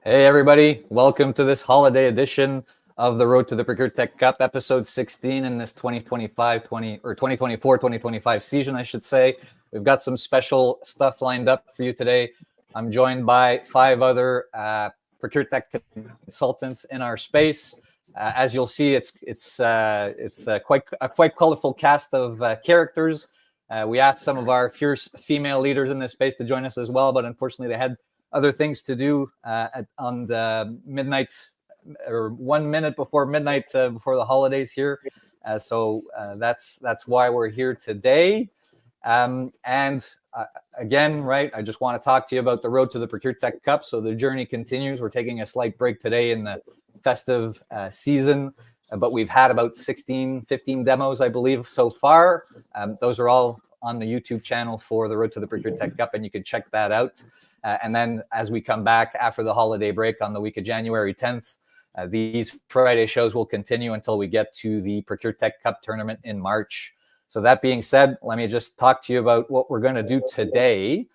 Hey everybody, welcome to this holiday edition of the Road to the ProcureTech Cup, episode 16 in this 2024-2025 season, I should say. We've got some special stuff lined up for you today. I'm joined by 5 other ProcureTech consultants in our space. As you'll see, it's a quite colorful cast of characters. We asked some of our fierce female leaders in this space to join us as well, but unfortunately they had other things to do on the midnight or 1 minute before midnight before the holidays here. So that's why we're here today. Again, right, I just want to talk to you about the Road to the ProcureTech Cup. So the journey continues. We're taking a slight break today in the festive season, but we've had about 15 demos, I believe, so far. Those are all on the YouTube channel for the Road to the ProcureTech Cup, and you can check that out. And then as we come back after the holiday break on the week of January 10th, these Friday shows will continue until we get to the ProcureTech Cup tournament in March. So that being said, let me just talk to you about what we're going to do today.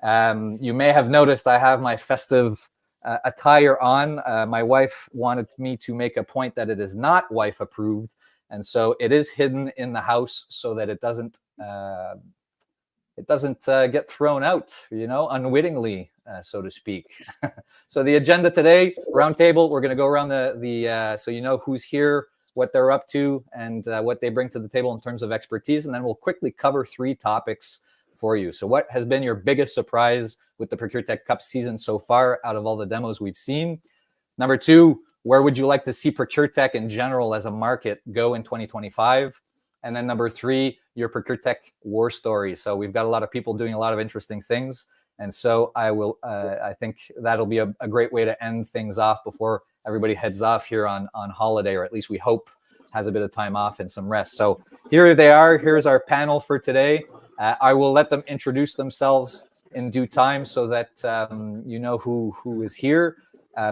You may have noticed I have my festive attire on. My wife wanted me to make a point that it is not wife approved. And so it is hidden in the house so that it doesn't get thrown out, unwittingly, so to speak. So the agenda today, roundtable, we're going to go around so you know who's here, what they're up to, and what they bring to the table in terms of expertise. And then we'll quickly cover 3 topics for you. So what has been your biggest surprise with the ProcureTech Cup season so far out of all the demos we've seen? Number 2, where would you like to see ProcureTech in general as a market go in 2025? And then number 3, your ProcureTech war story. So we've got a lot of people doing a lot of interesting things. And so I think that'll be a great way to end things off before everybody heads off here on holiday, or at least we hope has a bit of time off and some rest. So here they are. Here's our panel for today. I will let them introduce themselves in due time so that you know who is here.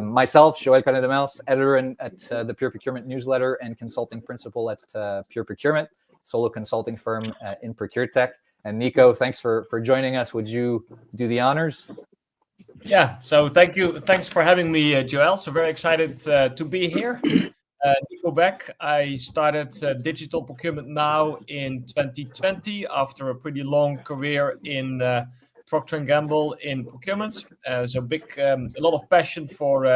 Myself, Joël Cornet-Demers, editor at the Pure Procurement newsletter and consulting principal at Pure Procurement, solo consulting firm in ProcureTech. And Nico, thanks for joining us. Would you do the honors? Yeah, so thank you. Thanks for having me, Joël. So very excited to be here. Nico Beck. I started digital procurement now in 2020 after a pretty long career in Procter & Gamble in procurement. So a lot of passion for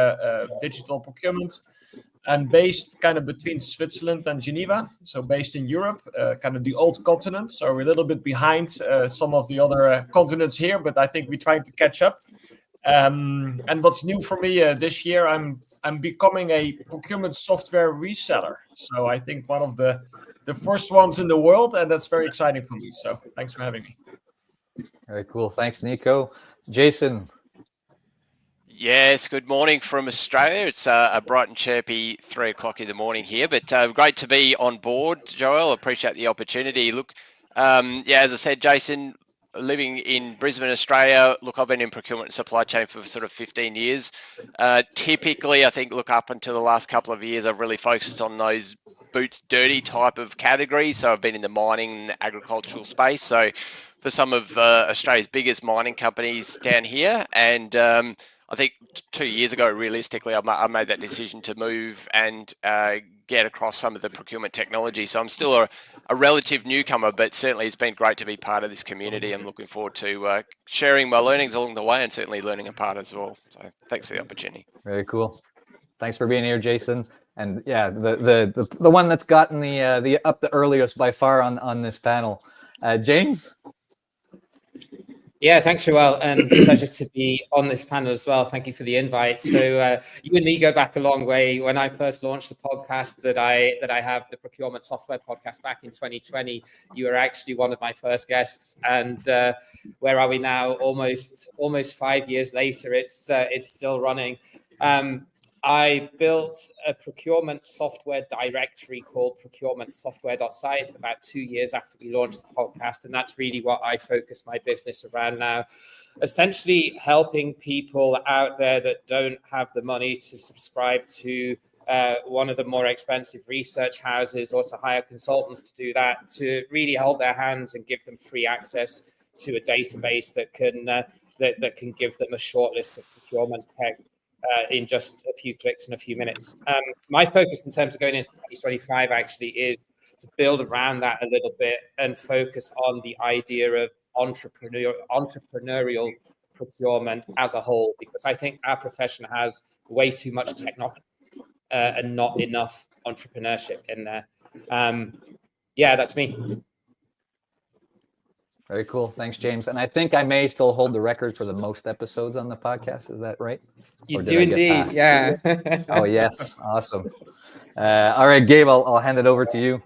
digital procurement, and based kind of between Switzerland and Geneva. So based in Europe, kind of the old continent. So we're a little bit behind some of the other continents here, but I think we're trying to catch up. And what's new for me this year, I'm becoming a procurement software reseller. So I think one of the first ones in the world, and that's very exciting for me. So thanks for having me. Very cool. Thanks, Nico. Jason. Yes, good morning from Australia. It's a bright and chirpy 3 o'clock in the morning here, but great to be on board, Joel. Appreciate the opportunity. Look, as I said, Jason, living in Brisbane, Australia. Look, I've been in procurement and supply chain for sort of 15 years. Typically, I think, up until the last couple of years, I've really focused on those boots dirty type of categories. So I've been in the mining, agricultural space. So for some of Australia's biggest mining companies down here, and I think 2 years ago, realistically, I made that decision to move and get across some of the procurement technology. So I'm still a relative newcomer, but certainly it's been great to be part of this community. I'm looking forward to sharing my learnings along the way and certainly learning a part as well. So thanks for the opportunity. Very cool. Thanks for being here, Jason. And yeah, the one that's gotten the up the earliest by far on this panel, James. Yeah, thanks, Joel, and pleasure to be on this panel as well. Thank you for the invite. So you and me go back a long way. When I first launched the podcast that I have, the procurement software podcast, back in 2020, you were actually one of my first guests. And where are we now? Almost 5 years later, it's still running. I built a procurement software directory called procurementsoftware.site about 2 years after we launched the podcast. And that's really what I focus my business around now. Essentially helping people out there that don't have the money to subscribe to one of the more expensive research houses or to hire consultants to do that, to really hold their hands and give them free access to a database that can give them a short list of procurement tech in just a few clicks and a few minutes. My focus in terms of going into 2025 actually is to build around that a little bit and focus on the idea of entrepreneurial procurement as a whole, because I think our profession has way too much technology and not enough entrepreneurship in there. Yeah, that's me. Very cool. Thanks, James. And I think I may still hold the record for the most episodes on the podcast. Is that right? You do indeed. Yeah. Oh, yes. Awesome. All right, Gabe, I'll hand it over to you.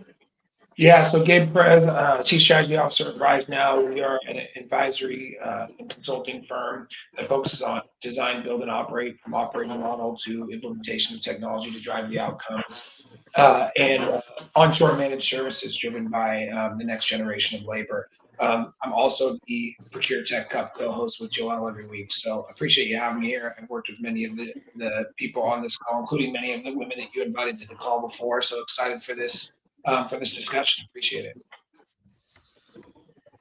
Yeah, so Gabe Perez, Chief Strategy Officer at Rise Now. We are an advisory and consulting firm that focuses on design, build, and operate, from operating model to implementation of technology to drive the outcomes, and onshore managed services driven by the next generation of labor. I'm also the ProcureTech Cup co-host with Joel every week, so I appreciate you having me here. I've worked with many of the people on this call, including many of the women that you invited to the call before, so excited for this discussion. Appreciate it.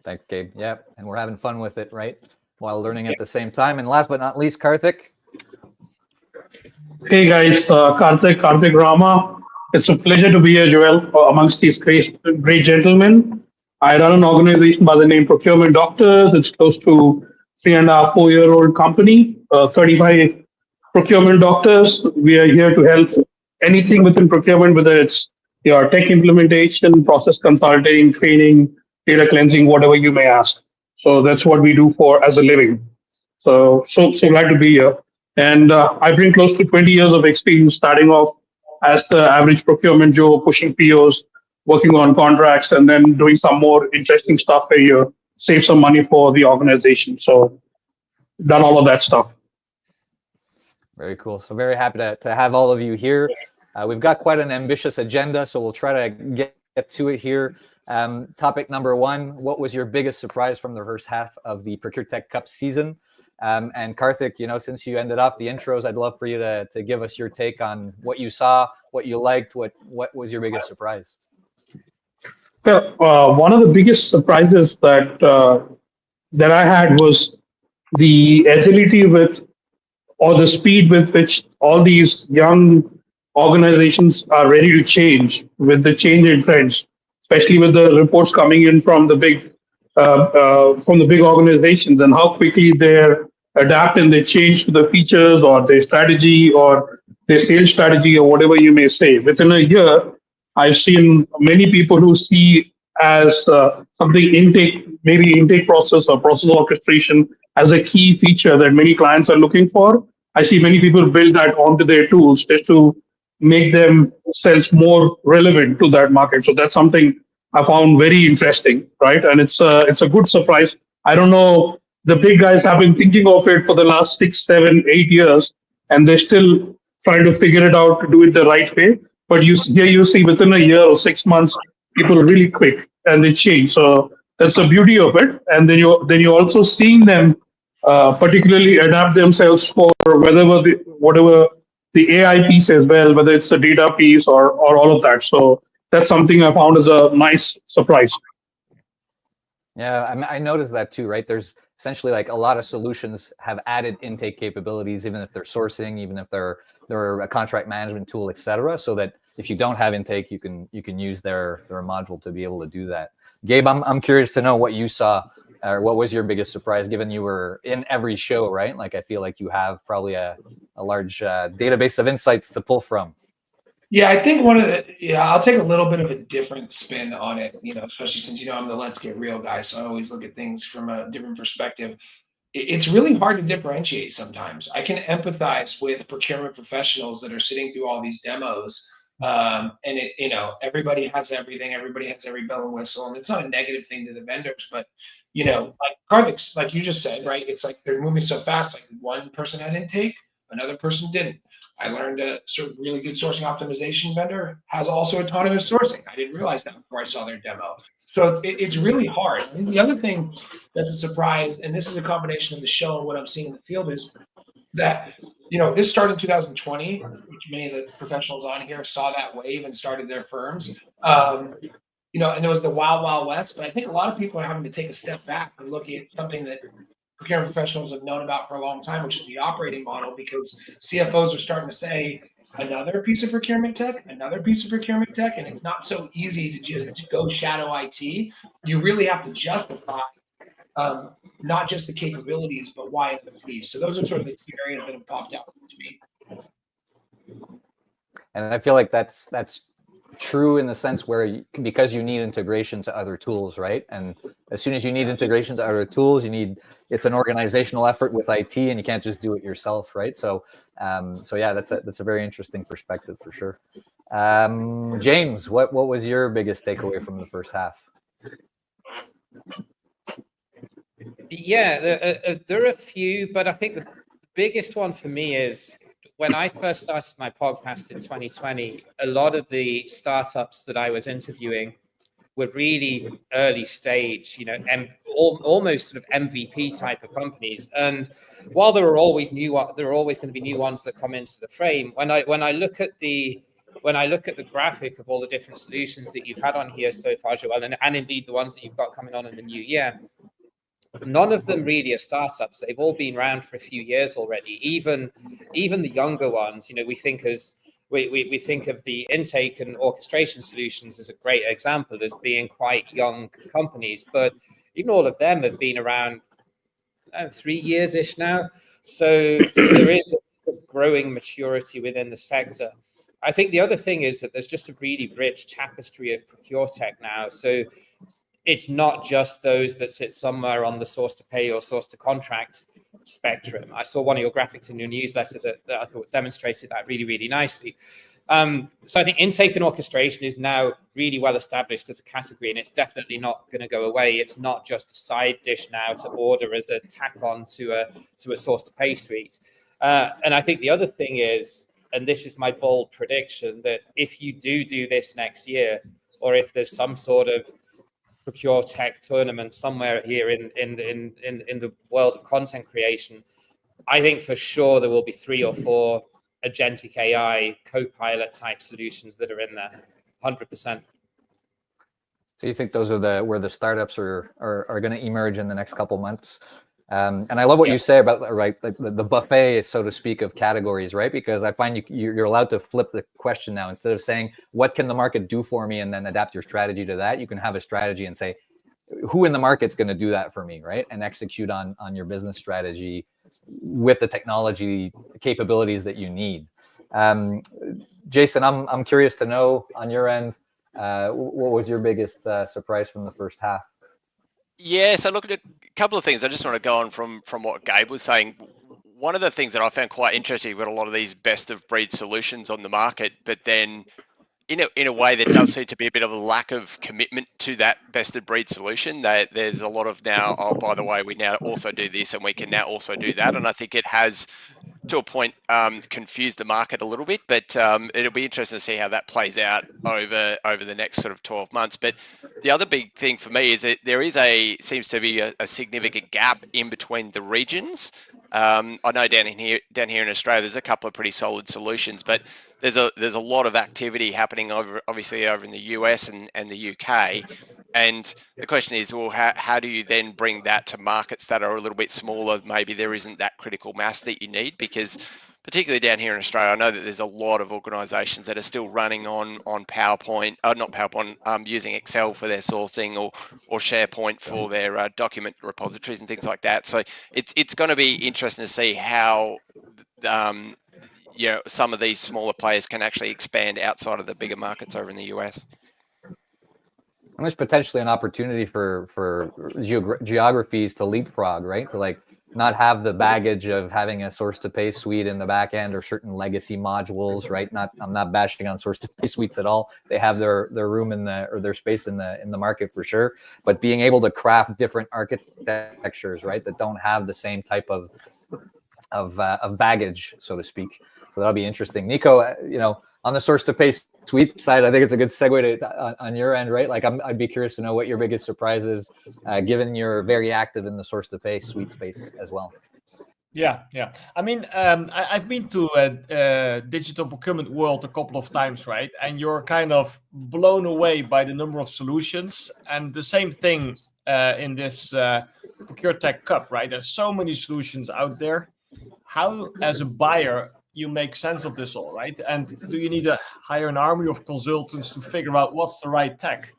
Thanks, Gabe. Yeah, and we're having fun with it, right? While learning at the same time. And last but not least, Karthik. Hey guys, Karthik Rama. It's a pleasure to be here, Joel, amongst these great gentlemen. I run an organization by the name Procurement Doctors. It's close to 3.5-4-year-old company, 35 procurement doctors. We are here to help anything within procurement, whether it's your tech implementation, process consulting, training, data cleansing, whatever you may ask. So that's what we do for as a living. So glad to be here. And I bring close to 20 years of experience, starting off as the average procurement Joe, pushing POs, working on contracts, and then doing some more interesting stuff where you save some money for the organization. So done all of that stuff. Very cool. So very happy to have all of you here. We've got quite an ambitious agenda, so we'll try to get to it here. Topic number one, what was your biggest surprise from the first half of the ProcureTech Cup season? And Karthik, since you ended off the intros, I'd love for you to give us your take on what you saw, what you liked, what was your biggest surprise? Well, one of the biggest surprises that I had was the agility or the speed with which all these young organizations are ready to change with the change in trends, especially with the reports coming in from the big organizations, and how quickly they adapt and they change to the features or their strategy or their sales strategy or whatever you may say. Within a year, I've seen many people who see as something intake process or process orchestration as a key feature that many clients are looking for. I see many people build that onto their tools just to make themselves more relevant to that market. So that's something I found very interesting, right? And it's a good surprise. I don't know, the big guys have been thinking of it for the last 6, 7, 8 years, and they're still trying to figure it out to do it the right way. But you see within a year or 6 months, people are really quick and they change. So that's the beauty of it. And then you're also seeing them particularly adapt themselves for whatever the AI piece as well, whether it's the data piece or all of that. So that's something I found as a nice surprise. Yeah, I noticed that too, right? There's essentially like a lot of solutions have added intake capabilities, even if they're sourcing, even if they're a contract management tool, et cetera, so that if you don't have intake, you can use their module to be able to do that. Gabe, I'm curious to know what you saw, or what was your biggest surprise, given you were in every show, right? Like, I feel like you have probably a large database of insights to pull from. Yeah, I think I'll take a little bit of a different spin on it, especially since, I'm the let's get real guy. So I always look at things from a different perspective. It's really hard to differentiate sometimes. I can empathize with procurement professionals that are sitting through all these demos. And everybody has everything, everybody has every bell and whistle, and it's not a negative thing to the vendors, but like Karthik, like you just said, right? It's like they're moving so fast. Like one person had intake, another person didn't. I learned a sort of really good sourcing optimization vendor has also autonomous sourcing. I didn't realize that before I saw their demo. So it's really hard. And the other thing that's a surprise, and this is a combination of the show and what I'm seeing in the field, is that this started in 2020, which many of the professionals on here saw that wave and started their firms. And there was the wild west, but I think a lot of people are having to take a step back and look at something that procurement professionals have known about for a long time, which is the operating model, because CFOs are starting to say another piece of procurement tech, and it's not so easy to just go shadow IT. You really have to justify not just the capabilities, but why it leaves. So those are sort of the two areas that have popped out to me. And I feel like that's true in the sense where because you need integration to other tools, right? And as soon as you need integration to other tools, it's an organizational effort with IT, and you can't just do it yourself, right? So yeah, that's a very interesting perspective for sure. James, what was your biggest takeaway from the first half? Yeah, there are a few, but I think the biggest one for me is when I first started my podcast in 2020, a lot of the startups that I was interviewing were really early stage, almost sort of MVP type of companies. And while there are always going to be new ones that come into the frame. When I look at the graphic of all the different solutions that you've had on here so far, Joel, and indeed the ones that you've got coming on in the new year, none of them really are startups. They've all been around for a few years already. Even the younger ones, we think of the intake and orchestration solutions as a great example as being quite young companies, but even all of them have been around 3 years-ish now. So there is a growing maturity within the sector. I think the other thing is that there's just a really rich tapestry of ProcureTech now. So it's not just those that sit somewhere on the source to pay or source to contract spectrum. I saw one of your graphics in your newsletter that I thought demonstrated that really, really nicely. So I think intake and orchestration is now really well established as a category, and it's definitely not going to go away. It's not just a side dish now to order as a tack on to a source to pay suite. And I think the other thing is, and this is my bold prediction, that if you do this next year, or if there's some sort of ProcureTech tournament somewhere here in the world of content creation, I think for sure there will be 3 or 4 agentic AI co-pilot type solutions that are in there, 100%. So you think those are where the startups are going to emerge in the next couple months? And I love what you say about like the buffet, so to speak, of categories, right? Because I find you're allowed to flip the question now. Instead of saying what can the market do for me and then adapt your strategy to that, you can have a strategy and say who in the market's going to do that for me, right? And execute on your business strategy with the technology capabilities that you need. Jason, I'm curious to know on your end, what was your biggest surprise from the first half? Yeah, so look at a couple of things. I just want to go on from what Gabe was saying. One of the things that I found quite interesting with a lot of these best of breed solutions on the market, but then in a way there does seem to be a bit of a lack of commitment to that best of breed solution. There's a lot of now, oh, by the way, we now also do this and we can now also do that. And I think it has, to a point, confused the market a little bit, but it'll be interesting to see how that plays out over the next sort of 12 months. But the other big thing for me is that there seems to be a significant gap in between the regions. I know down here in Australia, there's a couple of pretty solid solutions, but there's a lot of activity happening obviously over in the US and the UK. And the question is, well, how do you then bring that to markets that are a little bit smaller? Maybe there isn't that critical mass that you need, because particularly down here in Australia, I know that there's a lot of organisations that are still running on PowerPoint, not PowerPoint, using Excel for their sourcing or SharePoint for their document repositories and things like that. So it's going to be interesting to see how some of these smaller players can actually expand outside of the bigger markets over in the US. And there's potentially an opportunity for geographies to leapfrog, right? To like not have the baggage of having a source to pay suite in the back end or certain legacy modules, right? I'm not bashing on source to pay suites at all. They have their room in their space in the market for sure. But being able to craft different architectures, right, that don't have the same type of baggage, so to speak. So that'll be interesting. Nico, on the source to pay suite side, I think it's a good segue to on your end, right? Like I'd be curious to know what your biggest surprise is, given you're very active in the source to pay suite space as well. Yeah. I mean, I've been to digital procurement world a couple of times, right? And you're kind of blown away by the number of solutions. And the same thing in this ProcureTech Cup, right? There's so many solutions out there. How, as a buyer, you make sense of this all, right? And do you need to hire an army of consultants to figure out what's the right tech?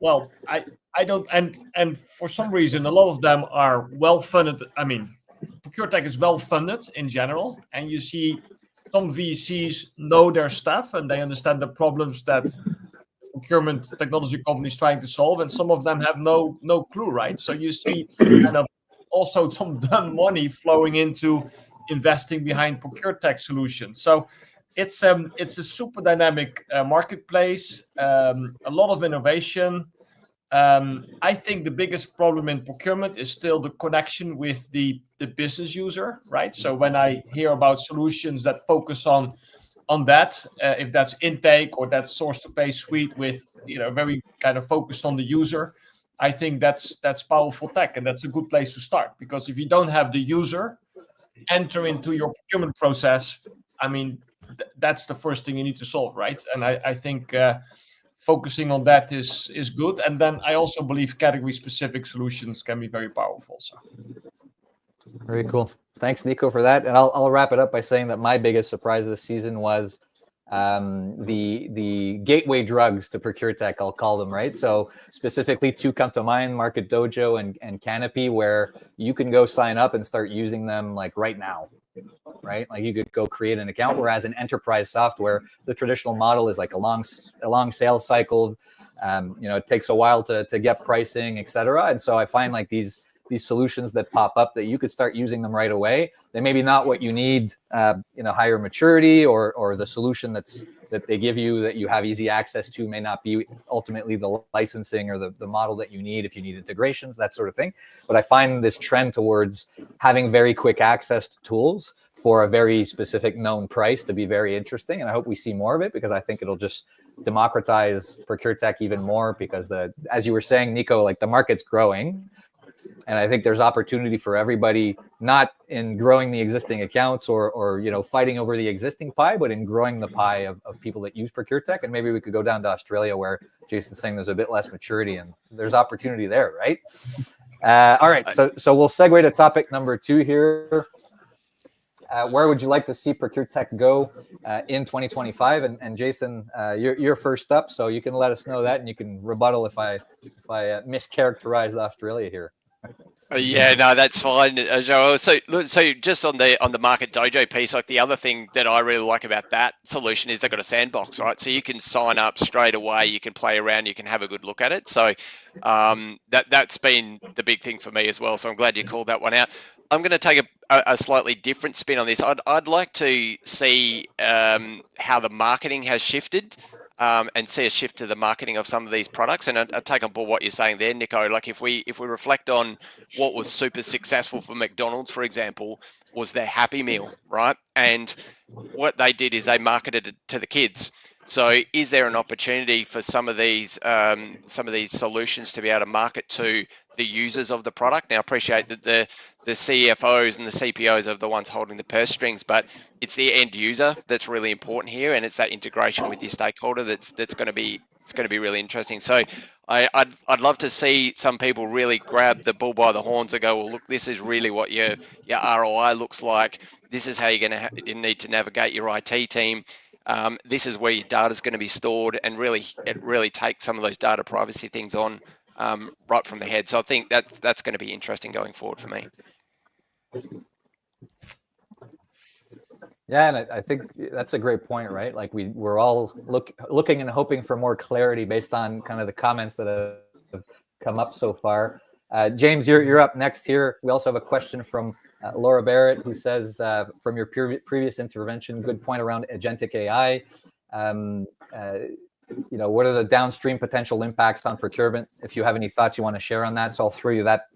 Well, I don't, and for some reason, a lot of them are well funded. I mean, ProcureTech is well funded in general, and you see some VCs know their stuff and they understand the problems that procurement technology companies trying to solve, and some of them have no clue, right? So you see kind of also some dumb money flowing into investing behind ProcureTech solutions. So it's a super dynamic marketplace, a lot of innovation. I think the biggest problem in procurement is still the connection with the business user, right? So when I hear about solutions that focus on that, if that's intake or that's source to pay suite with very kind of focused on the user, I think that's powerful tech, and that's a good place to start, because if you don't have the user enter into your procurement process, I mean, that's the first thing you need to solve, right? And I think focusing on that is good. And then I also believe category specific solutions can be very powerful. So very cool. Thanks, Nico, for that. And I'll wrap it up by saying that my biggest surprise this season was the gateway drugs to ProcureTech, I'll call them, right? So specifically two come to mind, Market Dojo and Canopy, where you can go sign up and start using them like right now, right? Like you could go create an account, whereas in enterprise software, the traditional model is like a long sales cycle. It takes a while to get pricing, et cetera. And so I find like these solutions that pop up that you could start using them right away. They may be not what you need, higher maturity or the solution that they give you that you have easy access to may not be ultimately the licensing or the model that you need if you need integrations, that sort of thing. But I find this trend towards having very quick access to tools for a very specific known price to be very interesting. And I hope we see more of it, because I think it'll just democratize ProcureTech even more, because as you were saying, Nico, like the market's growing. And I think there's opportunity for everybody, not in growing the existing accounts or fighting over the existing pie, but in growing the pie of people that use ProcureTech. And maybe we could go down to Australia, where Jason's saying there's a bit less maturity and there's opportunity there, right? All right, so we'll segue to topic number 2 here. Where would you like to see ProcureTech go in 2025? And Jason, you're first up, so you can let us know that, and you can rebuttal if I mischaracterized Australia here. Yeah, no, that's fine, Joel. So just on the Market Dojo piece, like the other thing that I really like about that solution is they've got a sandbox, right? So you can sign up straight away, you can play around, you can have a good look at it. So that's been the big thing for me as well. So I'm glad you called that one out. I'm going to take a slightly different spin on this. I'd like to see how the marketing has shifted. And see a shift to the marketing of some of these products. And I take on board what you're saying there, Nico. Like if we reflect on what was super successful for McDonald's, for example, was their Happy Meal, right? And what they did is they marketed it to the kids. So is there an opportunity for some of these solutions to be able to market to the users of the product? Now, I appreciate that the CFOs and the CPOs are the ones holding the purse strings, but it's the end user that's really important here, and it's that integration with your stakeholder that's going to be really interesting. So I'd love to see some people really grab the bull by the horns and go, well, look, this is really what your ROI looks like. This is how you're going to need to navigate your IT team. This is where your data is going to be stored, and really take some of those data privacy things on right from the head. So I think that's going to be interesting going forward for me. Yeah, and I think that's a great point, right? Like we're all looking and hoping for more clarity based on kind of the comments that have come up so far. James, you're up next here. We also have a question from Laura Barrett, who says, from your previous intervention, good point around agentic AI. What are the downstream potential impacts on procurement? If you have any thoughts you want to share on that, so I'll throw you that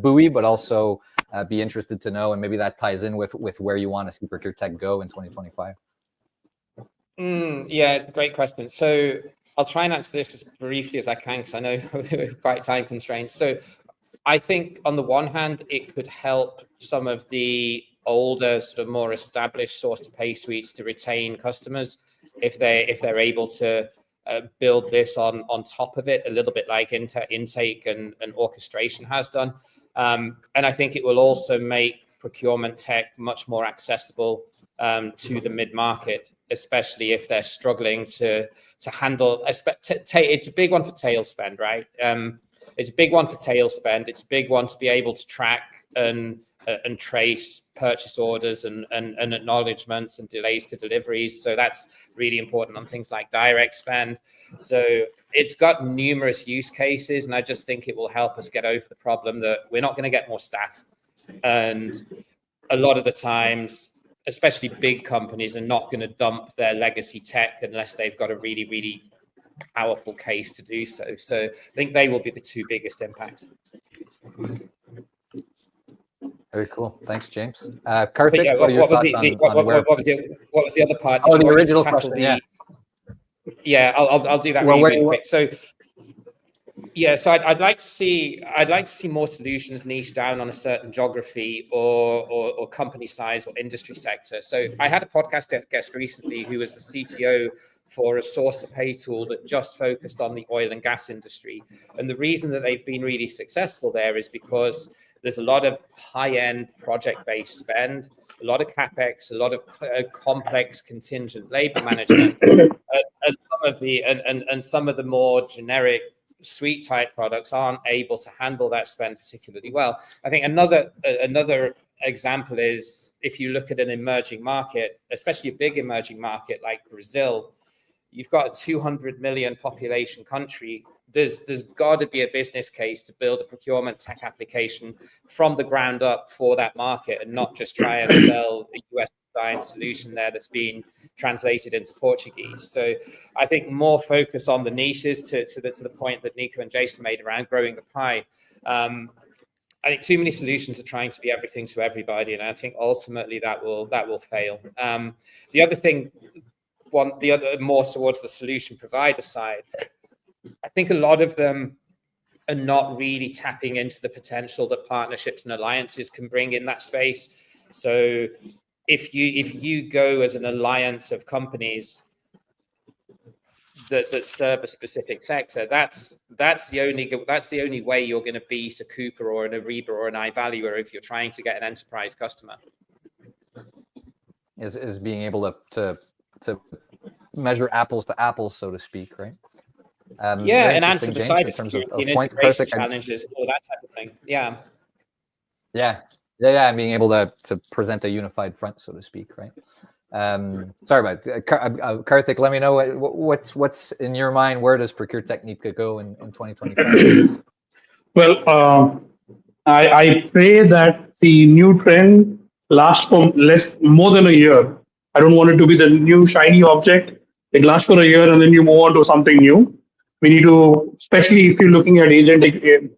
buoy, but also be interested to know, and maybe that ties in with where you want to see ProcureTech go in 2025. Yeah, it's a great question. So I'll try and answer this as briefly as I can, because I know we're quite time constrained. So I think on the one hand, it could help some of the older, sort of more established source to pay suites to retain customers if they're able to build this on top of it, a little bit like intake and orchestration has done. And I think it will also make procurement tech much more accessible to the mid-market, especially if they're struggling to handle. It's a big one for tail spend, right? It's a big one for tail spend. It's a big one to be able to track and trace purchase orders and acknowledgements and delays to deliveries. So that's really important on things like direct spend. So it's got numerous use cases, and I just think it will help us get over the problem that we're not going to get more staff. And a lot of the times, especially big companies, are not going to dump their legacy tech unless they've got a really, really powerful case to do so. So I think they will be the two biggest impacts. Very cool. Thanks, James. Karthik, yeah, what are your thoughts what was the other part? Oh, the original question. Yeah, I'll do that really quick. So yeah, so I'd like to see more solutions niche down on a certain geography or company size or industry sector. So I had a podcast guest recently who was the CTO for a source to pay tool that just focused on the oil and gas industry. And the reason that they've been really successful there is because there's a lot of high-end project-based spend, a lot of capex, a lot of complex contingent labor management, and some of the more generic suite type products aren't able to handle that spend particularly well. I think another example is if you look at an emerging market, especially a big emerging market like Brazil, you've got a 200 million population country. There's got to be a business case to build a procurement tech application from the ground up for that market, and not just try and sell a US designed solution there that's been translated into Portuguese. So I think more focus on the niches to the point that Nico and Jason made around growing the pie. I think too many solutions are trying to be everything to everybody, and I think ultimately that will fail. The other more towards the solution provider side, I think a lot of them are not really tapping into the potential that partnerships and alliances can bring in that space. So if you go as an alliance of companies that serve a specific sector, that's the only way you're going to beat a Cooper or an Ariba or an iValuer if you're trying to get an enterprise customer. Is being able to measure apples to apples, so to speak, right? And answer the cybersecurity and integration challenges, all that type of thing. Yeah, and being able to present a unified front, so to speak, right? Sorry about Karthik. Let me know what's in your mind. Where does ProcureTech need to go in 2025? Well, I pray that the new trend lasts for more than a year. I don't want it to be the new shiny object. It lasts for a year and then you move on to something new. We need to, especially if you're looking at agentic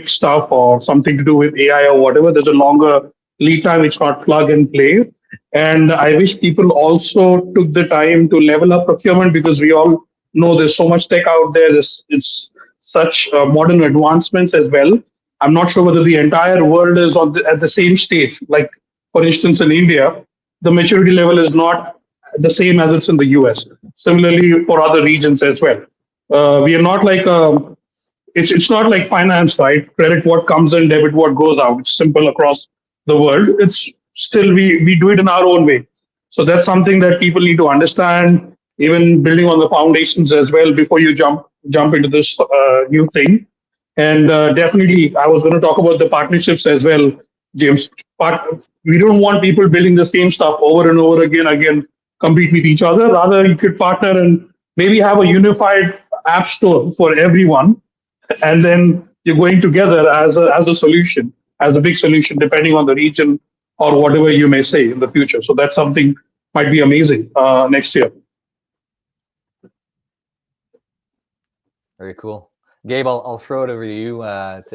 stuff or something to do with AI or whatever, there's a longer lead time. It's not plug and play. And I wish people also took the time to level up procurement, because we all know there's so much tech out there. It's such modern advancements as well. I'm not sure whether the entire world is at the same stage. Like, for instance, in India, the maturity level is not the same as it's in the US. Similarly, for other regions as well. We are not like it's not like finance, right? Credit what comes in, debit what goes out. It's simple across the world. It's still we do it in our own way. So that's something that people need to understand, even building on the foundations as well before you jump into this new thing. And definitely, I was going to talk about the partnerships as well, James. but we don't want people building the same stuff over and over again, compete with each other. Rather, you could partner and maybe have a unified app store for everyone, and then you're going together as a solution, as a big solution, depending on the region or whatever you may say in the future. So that's something might be amazing next year. Very cool. Gabe, I'll throw it over to you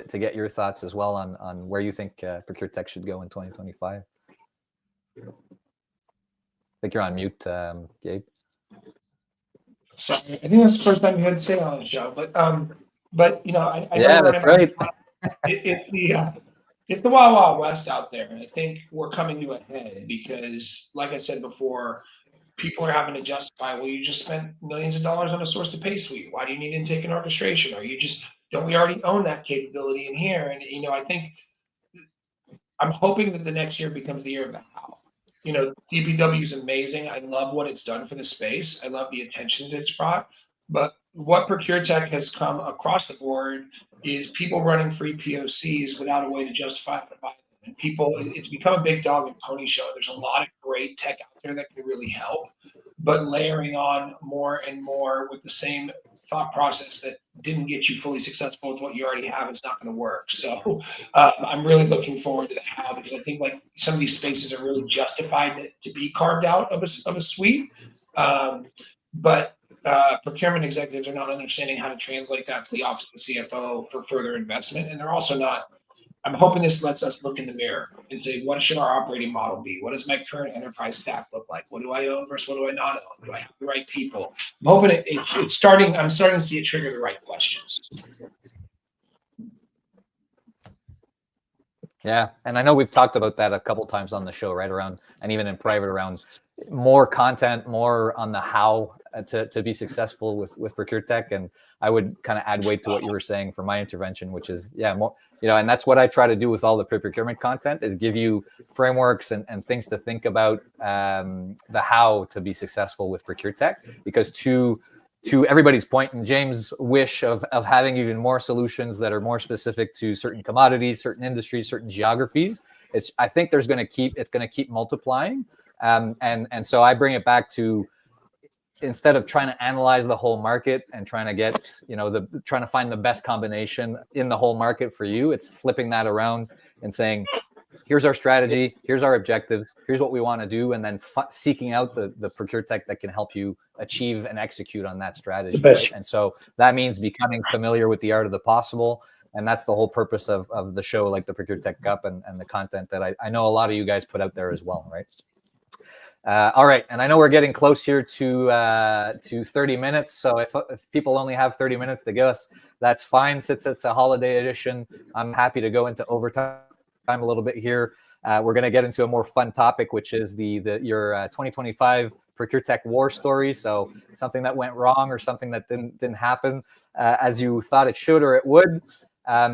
to get your thoughts as well on where you think ProcureTech should go in 2025. I think you're on mute, Gabe. Sorry, I think that's the first time you had to say it on the show, but you know, I Yeah, know that's right. it's the Wild Wild West out there, and I think we're coming to a head because, like I said before, people are having to justify, well, you just spent millions of dollars on a source to pay suite. Why do you need intake and orchestration? Or don't we already own that capability in here? And, you know, I think I'm hoping that the next year becomes the year of the how. You know, DPW is amazing. I love what it's done for the space. I love the attention that it's brought. But what ProcureTech has come across the board is people running free POCs without a way to justify how to buy them. And it's become a big dog and pony show. There's a lot of great tech out there that can really help, but layering on more and more with the same thought process that didn't get you fully successful with what you already have, it's not going to work. So I'm really looking forward to the how, because I think like some of these spaces are really justified to be carved out of a suite. But procurement executives are not understanding how to translate that to the office of the CFO for further investment. And they're also not, I'm hoping this lets us look in the mirror and say, what should our operating model be? What does my current enterprise stack look like? What do I own versus what do I not own? Do I have the right people? I'm hoping I'm starting to see it trigger the right questions. Yeah, and I know we've talked about that a couple times on the show, right? Around, and even in private, around more content, more on the how to be successful with ProcureTech. And I would kind of add weight to what you were saying for my intervention, which is, yeah, more, you know, and that's what I try to do with all the pre-procurement content, is give you frameworks and things to think about, the how to be successful with ProcureTech. Because to everybody's point and James' wish of having even more solutions that are more specific to certain commodities, certain industries, certain geographies, I think it's going to keep multiplying. And so I bring it back to, instead of trying to analyze the whole market and trying to get, you know, trying to find the best combination in the whole market for you, it's flipping that around and saying, here's our strategy, here's our objectives, here's what we want to do, and then seeking out the ProcureTech that can help you achieve and execute on that strategy. Right? And so that means becoming familiar with the art of the possible. And that's the whole purpose of the show, like the ProcureTech Cup and the content that I know a lot of you guys put out there as well, right? All right, and I know we're getting close here to 30 minutes. So if people only have 30 minutes to give us, that's fine. Since it's a holiday edition, I'm happy to go into overtime a little bit here. We're going to get into a more fun topic, which is your 2025 ProcureTech war story. So something that went wrong or something that didn't happen as you thought it should or it would.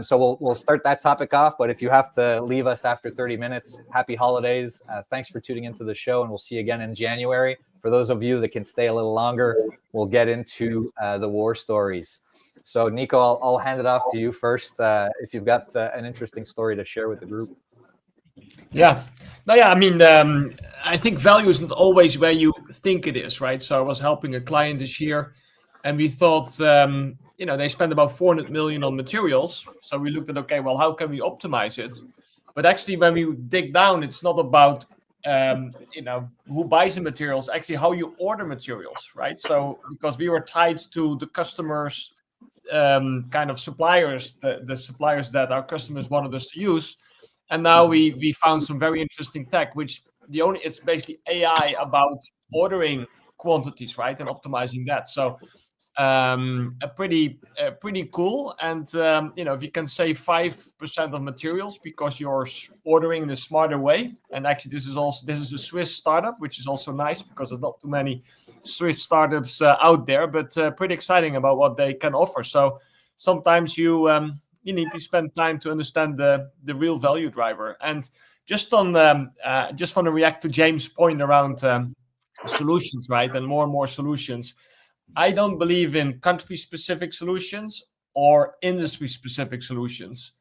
So we'll start that topic off. But if you have to leave us after 30 minutes, happy holidays. Thanks for tuning into the show, and we'll see you again in January. For those of you that can stay a little longer, we'll get into the war stories. So Nico, I'll hand it off to you first. If you've got an interesting story to share with the group. Yeah. No, yeah, I mean, I think value isn't always where you think it is, right? So I was helping a client this year, and we thought, you know, they spend about 400 million on materials. So we looked at, okay, well, how can we optimize it? But actually, when we dig down, it's not about, you know, who buys the materials, actually how you order materials, right? So because we were tied to the customers, kind of suppliers, the suppliers that our customers wanted us to use. And now we found some very interesting tech, which it's basically AI about ordering quantities, right, and optimizing that. So pretty cool. And you know, if you can save 5% of materials because you're ordering in a smarter way, and actually this is a Swiss startup, which is also nice because there's not too many Swiss startups out there, but pretty exciting about what they can offer. So sometimes you need to spend time to understand the real value driver. And just want to react to James' point around solutions, right, and more solutions. I don't believe in country-specific solutions or industry-specific solutions.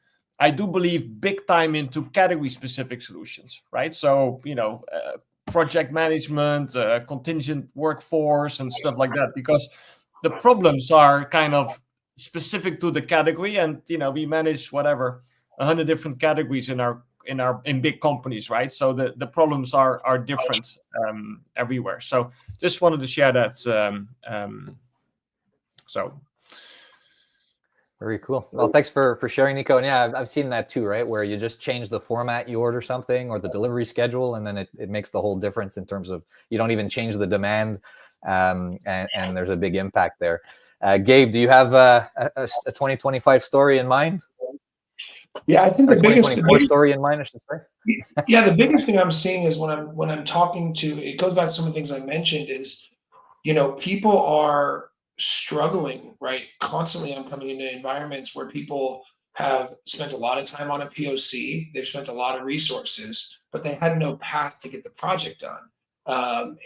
I do believe big time into category specific solutions, right? So, project management, contingent workforce and stuff like that, because the problems are kind of specific to the category. And, we manage 100 different categories in big companies, right? So the problems are different everywhere. So just wanted to share that. So very cool. Well, thanks for sharing, Nico. And yeah, I've seen that too, right? Where you just change the format you order something or the delivery schedule, and then it makes the whole difference in terms of you don't even change the demand, and there's a big impact there. Gabe, do you have a 2025 story in mind? Yeah, I think Or the biggest 2024 story in mind, I should say. Yeah, the biggest thing I'm seeing is when I'm talking to, it goes back to some of the things I mentioned is, people are struggling, right? Constantly, I'm coming into environments where people have spent a lot of time on a POC, they've spent a lot of resources, but they had no path to get the project done. And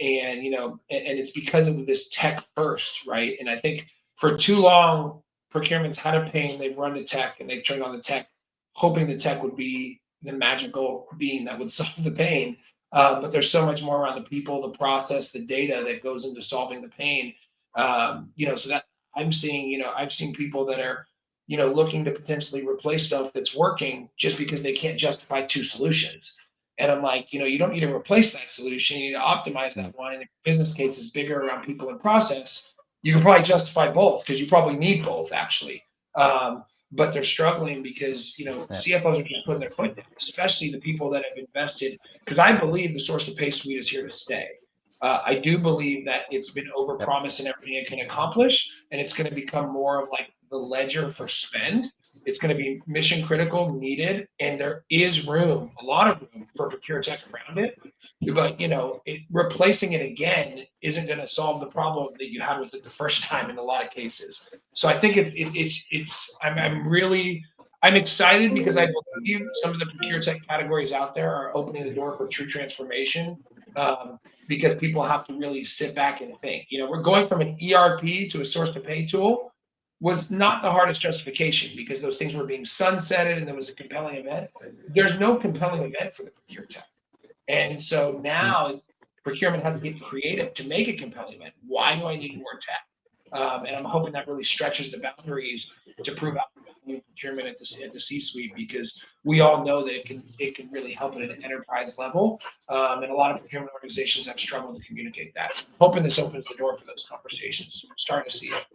it's because of this tech first, right? And I think for too long, procurement's had a pain, they've run to tech and they've turned on the tech, hoping the tech would be the magical being that would solve the pain. But there's so much more around the people, the process, the data that goes into solving the pain. So that I'm seeing, I've seen people that are, looking to potentially replace stuff that's working just because they can't justify two solutions. And I'm like, you don't need to replace that solution. You need to optimize that one. And if your business case is bigger around people and process, you can probably justify both because you probably need both actually. But they're struggling because CFOs are just putting their foot down, especially the people that have invested. Because I believe the source to pay suite is here to stay. I do believe that it's been overpromised in everything it can accomplish, and it's going to become more of like the ledger for spend. It's going to be mission critical, needed, and there is room, a lot of room for ProcureTech around it. But replacing it again isn't going to solve the problem that you had with it the first time in a lot of cases. So I think I'm excited because I believe some of the ProcureTech categories out there are opening the door for true transformation. Because people have to really sit back and think. We're going from an ERP to a source to pay tool was not the hardest justification because those things were being sunsetted and there was a compelling event. There's no compelling event for the ProcureTech. And so now procurement has to get creative to make a compelling event. Why do I need more tech? And I'm hoping that really stretches the boundaries to prove out new procurement at the C-suite, because we all know that it can really help at an enterprise level. And a lot of procurement organizations have struggled to communicate that. Hoping this opens the door for those conversations. We're starting to see it.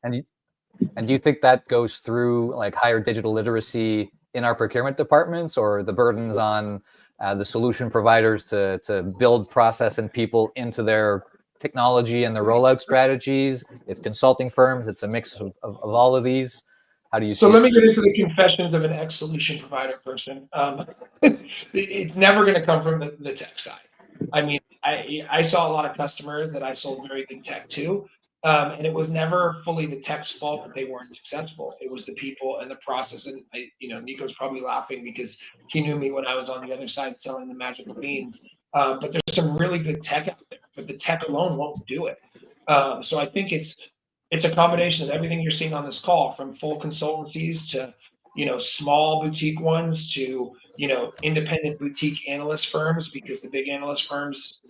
And do you think that goes through like higher digital literacy in our procurement departments, or the burdens on the solution providers to build process and people into their technology and the rollout strategies? It's consulting firms. It's a mix of all of these. How do you so see let me get into the confessions of an ex-solution provider person. It's never going to come from the tech side. I mean, I saw a lot of customers that I sold very good tech to, and it was never fully the tech's fault that they weren't successful. It was the people and the process. And Nico's probably laughing because he knew me when I was on the other side selling the magical beans. But there's some really good tech out there, but the tech alone won't do it. So I think it's a combination of everything you're seeing on this call, from full consultancies to small boutique ones to independent boutique analyst firms, because the big analyst firms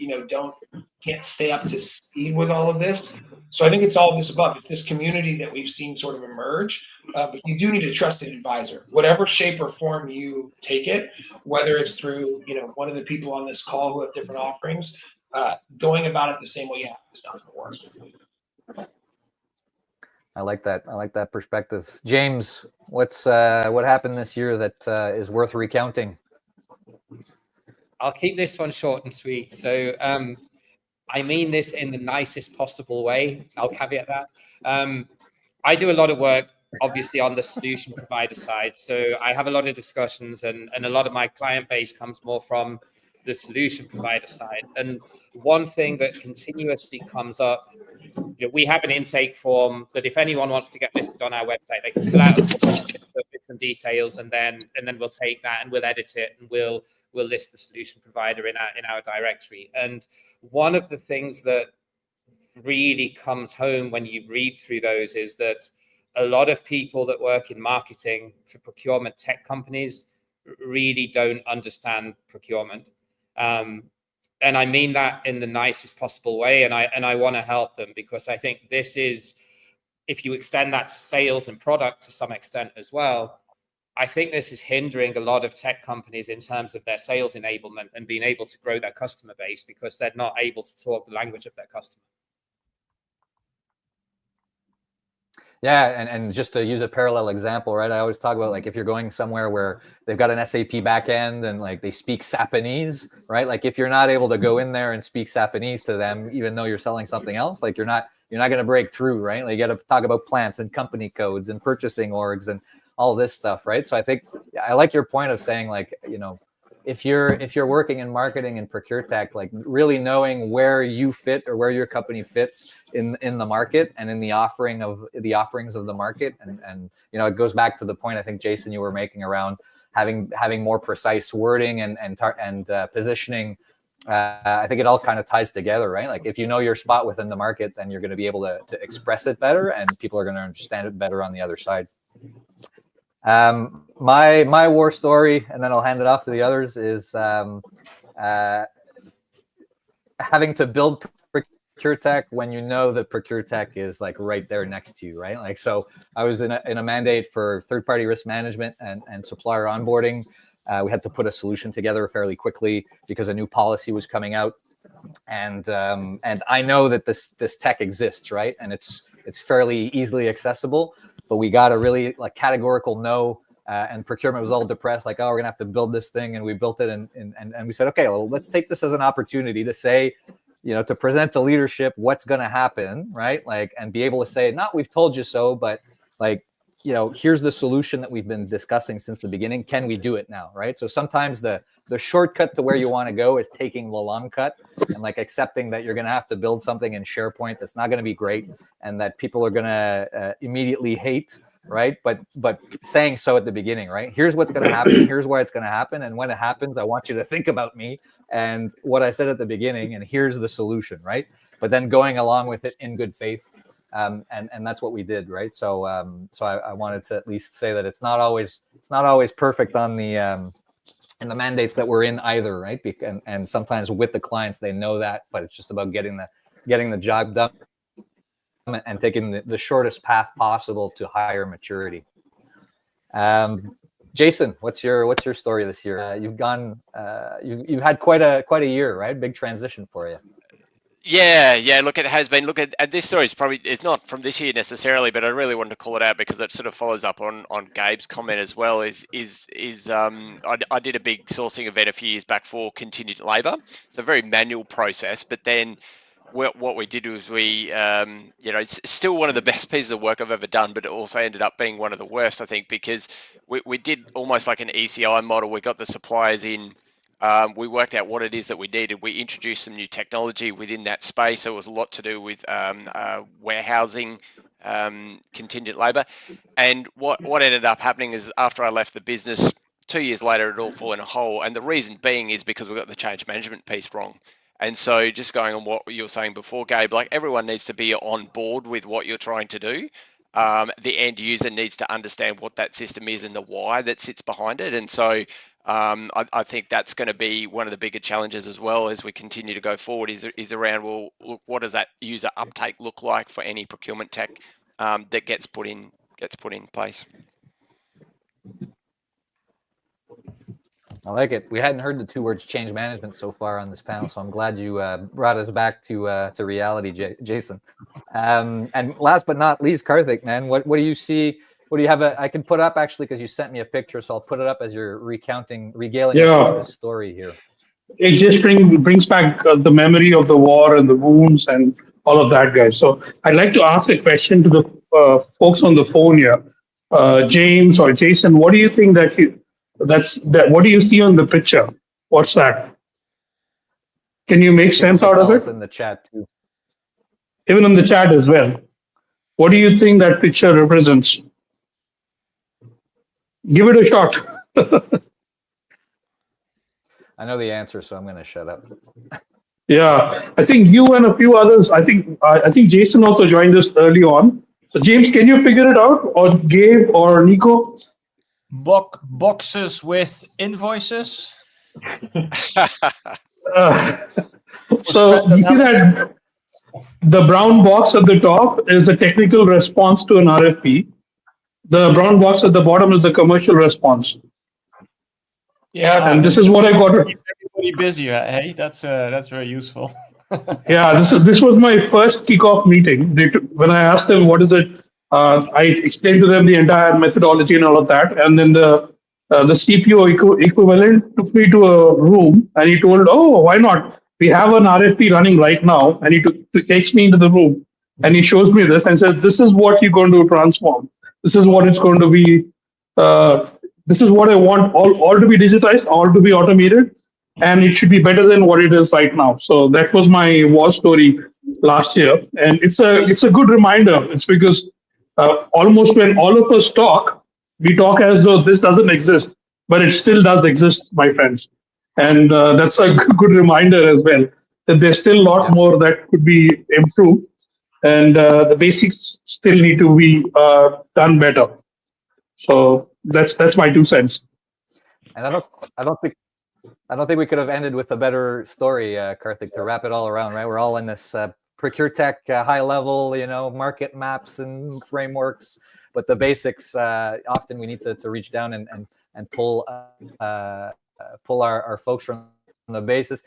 can't stay up to speed with all of this. So I think it's all of this above. It's this community that we've seen sort of emerge, but you do need a trusted advisor, whatever shape or form you take it, whether it's through one of the people on this call who have different offerings. Going about it the same way you have is not going to work. I like that perspective. James, what happened this year that is worth recounting? I'll keep this one short and sweet. So I mean this in the nicest possible way. I'll caveat that. I do a lot of work, obviously, on the solution provider side. So I have a lot of discussions, and a lot of my client base comes more from the solution provider side. And one thing that continuously comes up, we have an intake form that if anyone wants to get listed on our website, they can fill out with some details, and then we'll take that and we'll edit it and we'll list the solution provider in our directory. And one of the things that really comes home when you read through those is that a lot of people that work in marketing for procurement tech companies really don't understand procurement. And I mean that in the nicest possible way. And I want to help them, because I think this is, if you extend that to sales and product to some extent as well, I think this is hindering a lot of tech companies in terms of their sales enablement and being able to grow their customer base, because they're not able to talk the language of their customer. Yeah, and just to use a parallel example, right? I always talk about, like, if you're going somewhere where they've got an SAP backend and like they speak Japanese, right? Like, if you're not able to go in there and speak Japanese to them, even though you're selling something else, like you're not going to break through, right? Like, you got to talk about plants and company codes and purchasing orgs and all this stuff, right? So I think I like your point of saying, like, you know, if you're working in marketing and ProcureTech, like really knowing where you fit or where your company fits in the market and in the offerings of the market, and you know, it goes back to the point I think, Jason, you were making around having more precise wording and positioning. I think it all kind of ties together, right? Like, if you know your spot within the market, then you're going to be able to express it better, and people are going to understand it better on the other side. My war story, and then I'll hand it off to the others, is having to build ProcureTech when you know that ProcureTech is like right there next to you, right? Like, so I was in a mandate for third-party risk management and supplier onboarding. We had to put a solution together fairly quickly because a new policy was coming out, and I know that this tech exists, right? And it's fairly easily accessible, but we got a really like categorical no, and procurement was all depressed, like, oh, we're gonna have to build this thing, and we built it, and we said, okay, well, let's take this as an opportunity to say, you know, to present to leadership what's gonna happen, right? Like, and be able to say, not we've told you so, but like, you know, here's the solution that we've been discussing since the beginning. Can we do it now, right? So sometimes the shortcut to where you want to go is taking the long cut, and like accepting that you're going to have to build something in SharePoint that's not going to be great and that people are going to immediately hate, right? But saying so at the beginning, right? Here's what's going to happen. Here's why it's going to happen. And when it happens, I want you to think about me and what I said at the beginning, and here's the solution, right? But then going along with it in good faith. And that's what we did, right? So I wanted to at least say that it's not always perfect on the in the mandates that we're in either, right? And sometimes with the clients, they know that, but it's just about getting the job done and taking the shortest path possible to higher maturity. Jason, what's your story this year? You've had quite a year, right? Big transition for you. Yeah. Look, it has been. Look, at this story it's not from this year necessarily, but I really wanted to call it out because it sort of follows up on Gabe's comment as well. I did a big sourcing event a few years back for contingent labour. It's a very manual process, but then what we did was it's still one of the best pieces of work I've ever done, but it also ended up being one of the worst, I think, because we did almost like an ECI model. We got the suppliers in. We worked out what it is that we needed. We introduced some new technology within that space. So it was a lot to do with warehousing, contingent labour. And what ended up happening is after I left the business, 2 years later, it all fell in a hole. And the reason being is because we got the change management piece wrong. And so just going on what you were saying before, Gabe, like everyone needs to be on board with what you're trying to do. The end user needs to understand what that system is and the why that sits behind it. And so I think that's going to be one of the bigger challenges as well as we continue to go forward is around, well, look, what does that user uptake look like for any procurement tech that gets put in place? I like it. We hadn't heard the two words change management so far on this panel, so I'm glad you brought us back to reality, Jason. And last but not least, Karthik, man, what do you see? What do you have? I can put up actually because you sent me a picture, so I'll put it up as you're regaling us with this story here. It just brings back the memory of the war and the wounds and all of that, guys. So I'd like to ask a question to the folks on the phone here. James or Jason, what do you think what do you see on the picture? What's that? Can you make sense out of it? In the chat too. Even in the chat as well. What do you think that picture represents? Give it a shot. I know the answer, so I'm going to shut up. Yeah, I think you and a few others. I think Jason also joined us early on. So James, can you figure it out, or Gabe or Nico? Boxes with invoices Uh, for so spread you see analysis. that the brown box at the top is a technical response to an RFP. The brown box at the bottom is the commercial response. Yeah, And this That's is what I got. keeps everybody busy. Hey, that's very useful. Yeah, this was my first kickoff meeting. When I asked them what is it, I explained to them the entire methodology and all of that, and then the CPO equivalent took me to a room and he told, "Oh, why not? We have an RFP running right now," and takes me into the room and he shows me this and says, "This is what you're going to transform. This is what it's going to be. Uh, this is what I want all to be digitized, all to be automated." And it should be better than what it is right now. So that was my war story last year, and it's a good reminder. It's because almost when all of us talk, we talk as though this doesn't exist, but it still does exist, my friends. And that's a good reminder as well that there's still a lot Yeah. more that could be improved, and the basics still need to be done better. So that's my 2 cents. And I don't think we could have ended with a better story, Karthik, to wrap it all around, right? We're all in this ProcureTech high level, market maps and frameworks, but the basics, often we need to reach down and pull our folks from the basis.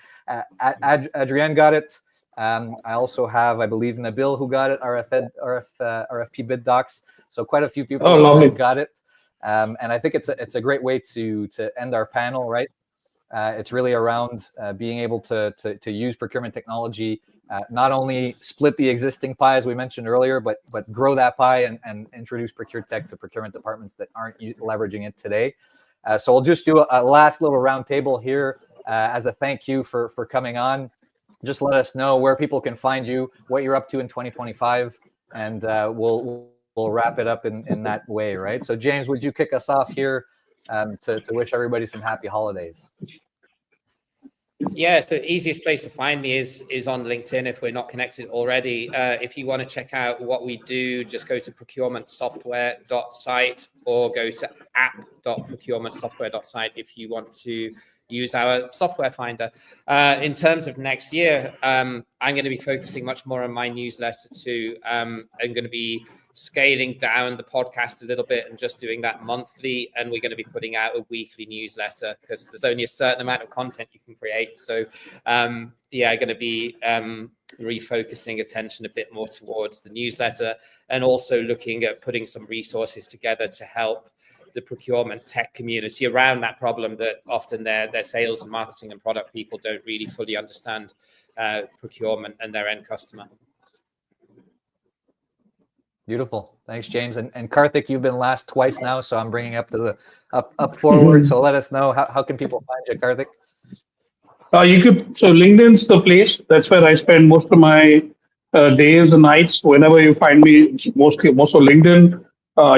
Adrienne got it. I also have, I believe, Nabil who got it, RFP bid docs. So quite a few people lovely. got it. And I think it's a great way to end our panel, right? It's really around being able to use procurement technology, not only split the existing pie as we mentioned earlier, but grow that pie and introduce ProcureTech to procurement departments that aren't leveraging it today. So we'll just do a last little round table here as a thank you for coming on. Just let us know where people can find you, what you're up to in 2025, and we'll wrap it up in that way, right? So James, would you kick us off here to wish everybody some happy holidays? Yeah, so easiest place to find me is on LinkedIn if we're not connected already. If you want to check out what we do, just go to procurementsoftware.site or go to app.procurementsoftware.site if you want to use our software finder. In terms of next year, I'm going to be focusing much more on my newsletter too. I'm going to be scaling down the podcast a little bit and just doing that monthly. And we're going to be putting out a weekly newsletter because there's only a certain amount of content you can create. So I'm going to be refocusing attention a bit more towards the newsletter and also looking at putting some resources together to help the procurement tech community around that problem that often their sales and marketing and product people don't really fully understand procurement and their end customer. Beautiful. Thanks, James. And Karthik, you've been last twice now, so I'm bringing up up forward. So let us know how can people find you, Karthik? So LinkedIn's the place. That's where I spend most of my days and nights. Whenever you find me, it's most of LinkedIn.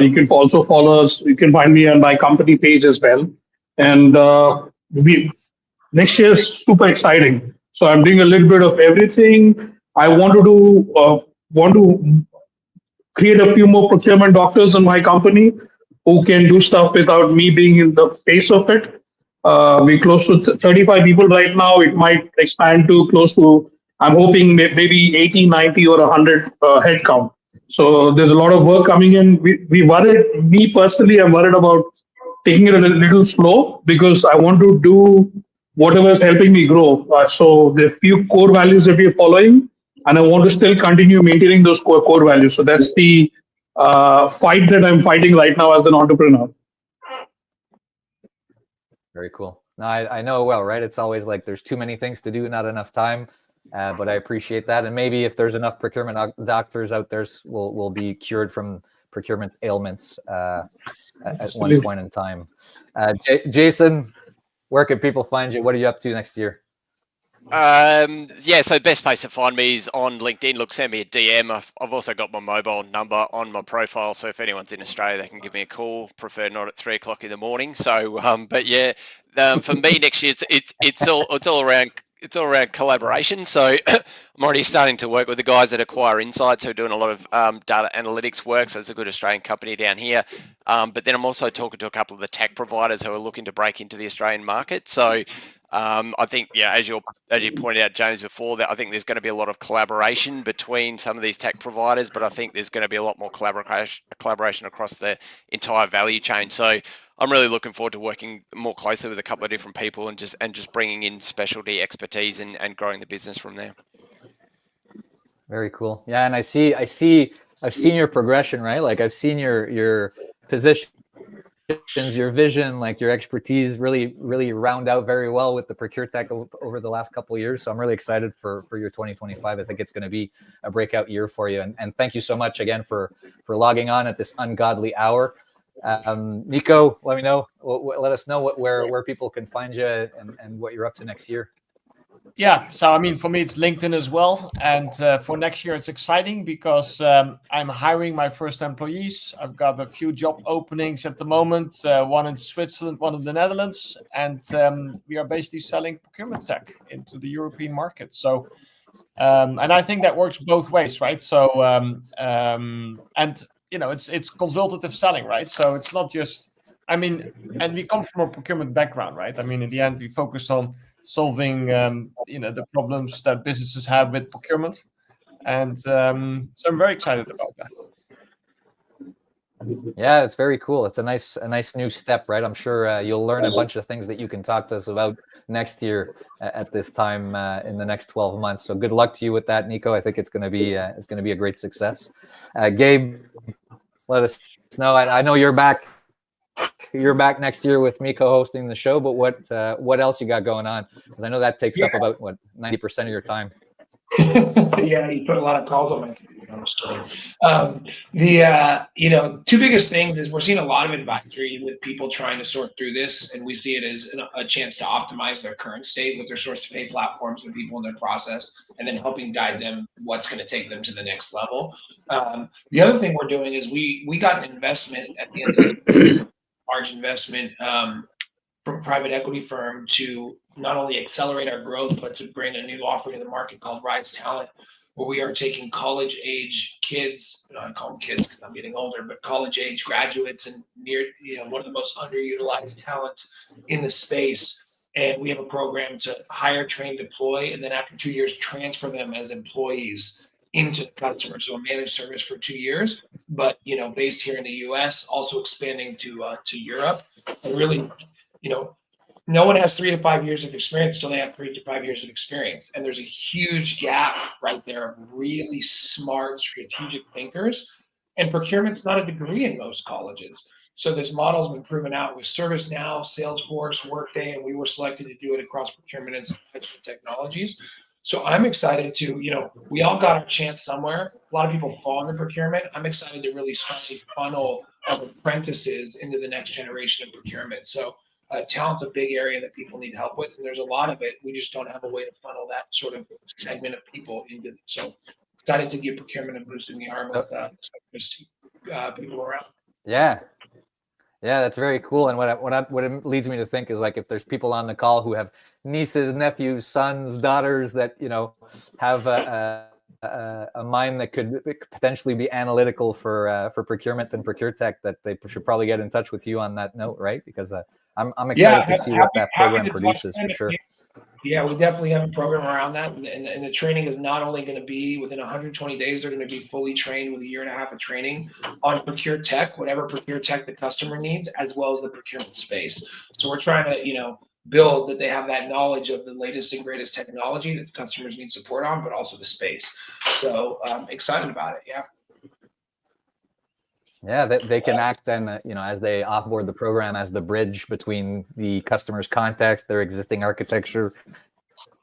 You can also follow us. You can find me on my company page as well. And next year is super exciting. So I'm doing a little bit of everything. I want to create a few more procurement doctors in my company who can do stuff without me being in the face of it. We're close to 35 people right now. It might expand to close to, I'm hoping maybe 80, 90 or 100 head count. So there's a lot of work coming in. Me personally, I'm worried about taking it a little slow because I want to do whatever is helping me grow. So there are few core values that we're following, and I want to still continue maintaining those core values. So that's the fight that I'm fighting right now as an entrepreneur. Very cool. No, I know well, right? It's always like there's too many things to do, not enough time. But I appreciate that. And maybe if there's enough procurement doctors out there, we'll be cured from procurement ailments at one point in time. Jason, where can people find you? What are you up to next year? So best place to find me is on LinkedIn. Look, send me a DM. I've also got my mobile number on my profile, so if anyone's in Australia, they can give me a call. Prefer not at 3 o'clock in the morning. So, for me next year, it's all around it's all around collaboration. So I'm already starting to work with the guys at Acquire Insights who are doing a lot of data analytics work. So it's a good Australian company down here. But then I'm also talking to a couple of the tech providers who are looking to break into the Australian market. So I think, yeah, as you pointed out, James, before, that I think there's going to be a lot of collaboration between some of these tech providers, but I think there's going to be a lot more collaboration across the entire value chain. So I'm really looking forward to working more closely with a couple of different people and just bringing in specialty expertise and growing the business from there. Very cool. Yeah, and I've seen your progression, right? Like I've seen your position, your vision, like your expertise really round out very well with the ProcureTech over the last couple of years. So I'm really excited for your 2025. I think it's going to be a breakout year for you. And thank you so much again for logging on at this ungodly hour. Nico, let us know where people can find you and what you're up to next year. Yeah, so I mean, for me, it's LinkedIn as well. And for next year, it's exciting because I'm hiring my first employees. I've got a few job openings at the moment, one in Switzerland, one in the Netherlands. And we are basically selling procurement tech into the European market. So, and I think that works both ways, right? So, and, you know, it's consultative selling, right? So it's not just, I mean, and we come from a procurement background, right? I mean, in the end, we focus on solving the problems that businesses have with procurement, and so I'm very excited about that. Yeah, it's very cool. It's a nice new step, right? I'm sure you'll learn a bunch of things that you can talk to us about next year at this time in the next 12 months. So good luck to you with that, Nico. I think it's going to be a great success. Gabe, let us know. I know you're back. You're back next year with me co-hosting the show, but what else you got going on? Because I know that takes up about 90% of your time. Yeah, you put a lot of calls on my computer. I'm just kidding. Two biggest things is we're seeing a lot of advisory with people trying to sort through this, and we see it as a chance to optimize their current state with their source-to-pay platforms and people in their process, and then helping guide them what's going to take them to the next level. The other thing we're doing is we got an investment at the end of the large investment from a private equity firm to not only accelerate our growth, but to bring a new offering to the market called Rise Talent, where we are taking college-age kids, I call them kids because I'm getting older, but college-age graduates and one of the most underutilized talent in the space. And we have a program to hire, train, deploy, and then after 2 years, transfer them as employees into the customer. So a managed service for 2 years, but based here in the US, also expanding to Europe. And really, no one has 3 to 5 years of experience till they have 3 to 5 years of experience. And there's a huge gap right there of really smart strategic thinkers. And procurement's not a degree in most colleges. So this model's been proven out with ServiceNow, Salesforce, Workday, and we were selected to do it across procurement and supply chain technologies. So I'm excited to, we all got our chance somewhere. A lot of people fall into procurement. I'm excited to really start a funnel of apprentices into the next generation of procurement. So talent's a big area that people need help with, and there's a lot of it. We just don't have a way to funnel that sort of segment of people into. So excited to give procurement a boost in the arm with people around. Yeah, that's very cool. And what it leads me to think is, like, if there's people on the call who have nieces, nephews, sons, daughters that have a mind that could potentially be analytical for procurement and ProcureTech, that they should probably get in touch with you on that note, right? Because I'm excited to see what that program produces for sure. Yeah, we definitely have a program around that, and the training is not only going to be within 120 days. They're going to be fully trained with 1.5 years of training on ProcureTech, whatever ProcureTech the customer needs, as well as the procurement space. So we're trying to build that they have that knowledge of the latest and greatest technology that customers need support on, but also the space. So excited about it. Yeah, they can act then, as they offboard the program as the bridge between the customer's context, their existing architecture,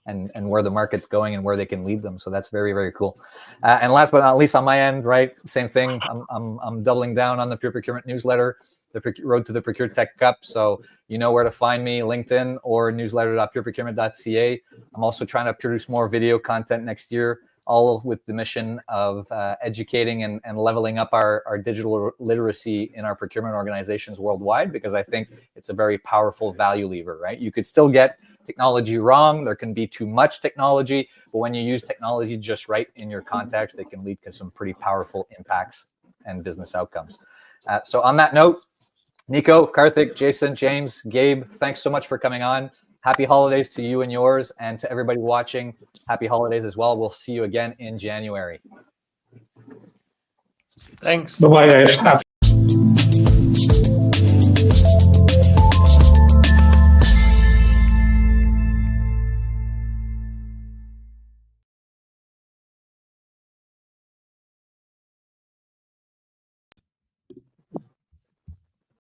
and where the market's going and where they can lead them. So that's very, very cool. And last but not least, on my end, right, same thing. I'm doubling down on the Pure Procurement newsletter, the Road to the ProcureTech Cup. So you know where to find me, LinkedIn or newsletter.pureprocurement.ca. I'm also trying to produce more video content next year. all with the mission of educating and leveling up our digital literacy in our procurement organizations worldwide, because I think it's a very powerful value lever, right? You could still get technology wrong. There can be too much technology, but when you use technology just right in your context, it can lead to some pretty powerful impacts and business outcomes. So on that note, Nico, Karthik, Jason, James, Gabe, thanks so much for coming on. Happy holidays to you and yours, and to everybody watching, happy holidays as well. We'll see you again in January. Thanks. Bye-bye, guys.